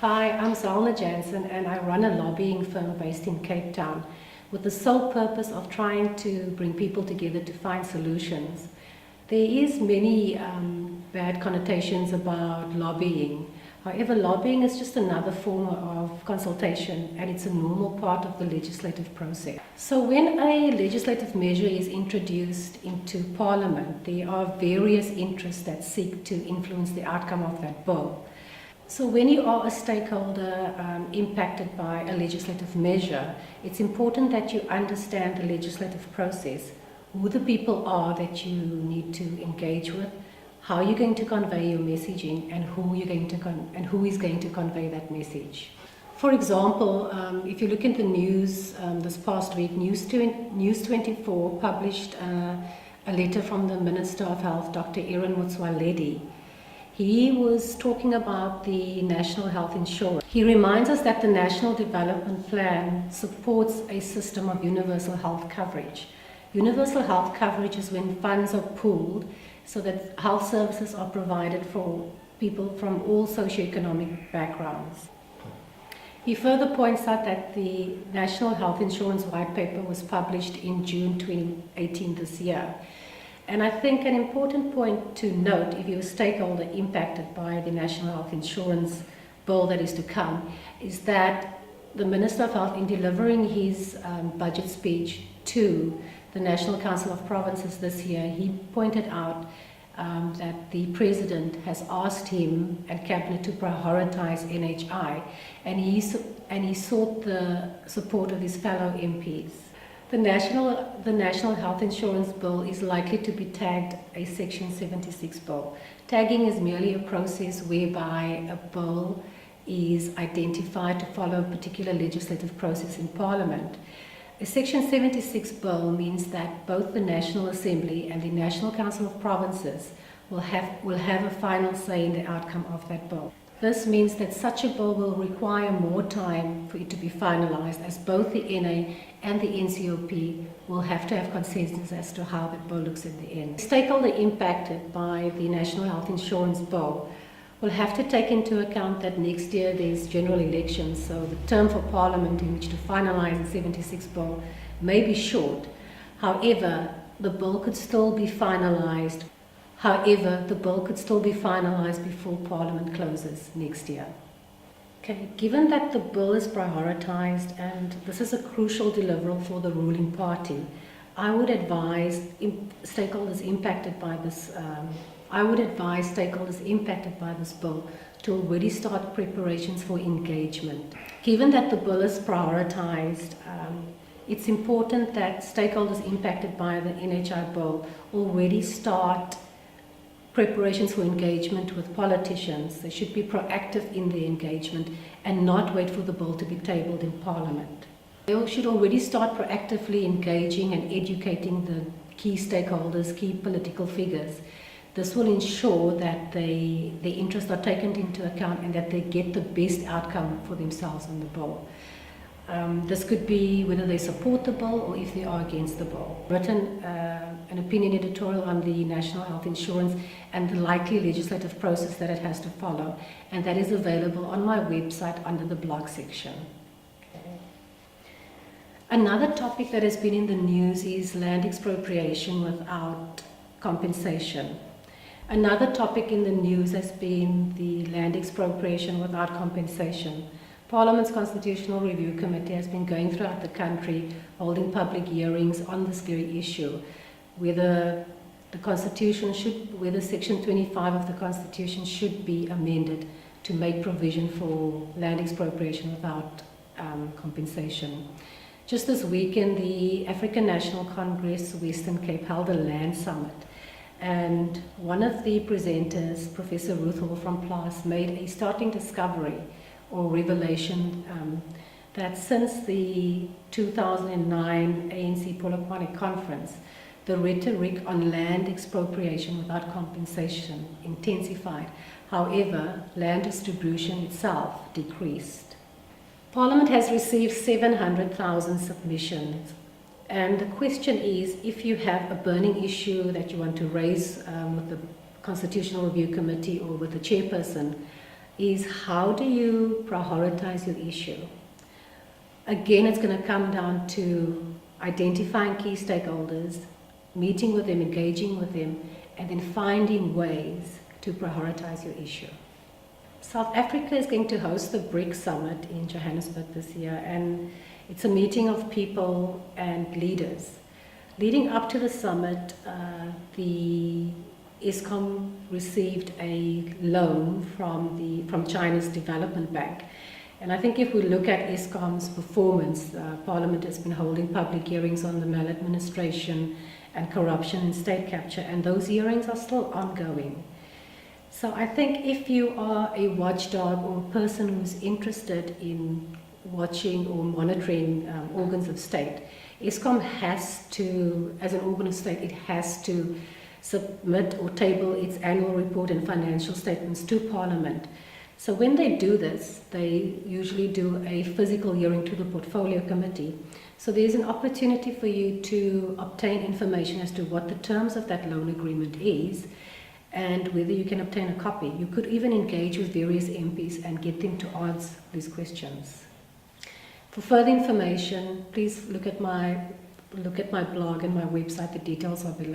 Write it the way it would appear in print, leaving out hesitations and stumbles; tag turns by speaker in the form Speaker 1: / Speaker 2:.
Speaker 1: Hi, I'm Zalna Jansen and I run a lobbying firm based in Cape Town with the sole purpose of trying to bring people together to find solutions. There is many bad connotations about lobbying. However, lobbying is just another form of consultation and it's a normal part of the legislative process. So when a legislative measure is introduced into Parliament, there are various interests that seek to influence the outcome of that bill. So when you are a stakeholder impacted by a legislative measure, it's important that you understand the legislative process, who the people are that you need to engage with, how you're going to convey your messaging, and who is going to convey that message. For example, if you look at the news this past week, News 24 published a letter from the Minister of Health, Dr. Aaron Motsoaledi. He was talking about the National Health Insurance. He reminds us that the National Development Plan supports a system of universal health coverage. Universal health coverage is when funds are pooled so that health services are provided for people from all socioeconomic backgrounds. He further points out that the National Health Insurance White Paper was published in June 2018 this year. And I think an important point to note, if you're a stakeholder impacted by the National Health Insurance bill that is to come, is that the Minister of Health, in delivering his budget speech to the National Council of Provinces this year, he pointed out that the President has asked him and Cabinet to prioritize NHI, and he sought the support of his fellow MPs. The National Health Insurance Bill is likely to be tagged a Section 76 bill. Tagging is merely a process whereby a bill is identified to follow a particular legislative process in Parliament. A Section 76 bill means that both the National Assembly and the National Council of Provinces will have a final say in the outcome of that bill. This means that such a bill will require more time for it to be finalized, as both the NA and the NCOP will have to have consensus as to how that bill looks at the end. Stakeholder impacted by the National Health Insurance Bill will have to take into account that next year there's general elections, so the term for Parliament in which to finalize the 76 bill may be short. However, the bill could still be finalized before Parliament closes next year. Okay, given that the bill is prioritized and this is a crucial deliverable for the ruling party, I would advise stakeholders impacted by this bill to already start preparations for engagement. Given that the bill is prioritized, it's important that stakeholders impacted by the NHI bill already start preparations for engagement with politicians. They should be proactive in their engagement and not wait for the bill to be tabled in Parliament. They should already start proactively engaging and educating the key stakeholders, key political figures. This will ensure that their interests are taken into account and that they get the best outcome for themselves on the bill. This could be whether they support the bill or if they are against the bill. Written an opinion editorial on the National Health Insurance and the likely legislative process that it has to follow, and that is available on my website under the blog section. Okay. Another topic that has been in the news is land expropriation without compensation. Another topic in the news has been the land expropriation without compensation. Parliament's Constitutional Review Committee has been going throughout the country holding public hearings on this very issue, whether Section 25 of the Constitution should be amended to make provision for land expropriation without compensation. Just this weekend, the African National Congress Western Cape held a land summit, and one of the presenters, Professor Ruth Hall from PLAS, made a startling discovery or revelation that since the 2009 ANC Polokwane conference, the rhetoric on land expropriation without compensation intensified. However, land distribution itself decreased. Parliament has received 700,000 submissions, and the question is, if you have a burning issue that you want to raise with the Constitutional Review Committee or with the chairperson, is how do you prioritize your issue? Again, it's going to come down to identifying key stakeholders, meeting with them, engaging with them, and then finding ways to prioritize your issue. South Africa is going to host the BRICS summit in Johannesburg this year, and it's a meeting of people and leaders. Leading up to the summit, the Eskom received a loan from China's Development Bank. And I think if we look at Eskom's performance, Parliament has been holding public hearings on the maladministration and corruption and state capture, and those hearings are still ongoing. So I think if you are a watchdog or a person who's interested in watching or monitoring organs of state, Eskom has to, as an organ of state, it has to submit or table its annual report and financial statements to Parliament. So when they do this, they usually do a physical hearing to the Portfolio Committee. So there's an opportunity for you to obtain information as to what the terms of that loan agreement is and whether you can obtain a copy. You could even engage with various MPs and get them to answer these questions. For further information, please look at my blog and my website. The details are below.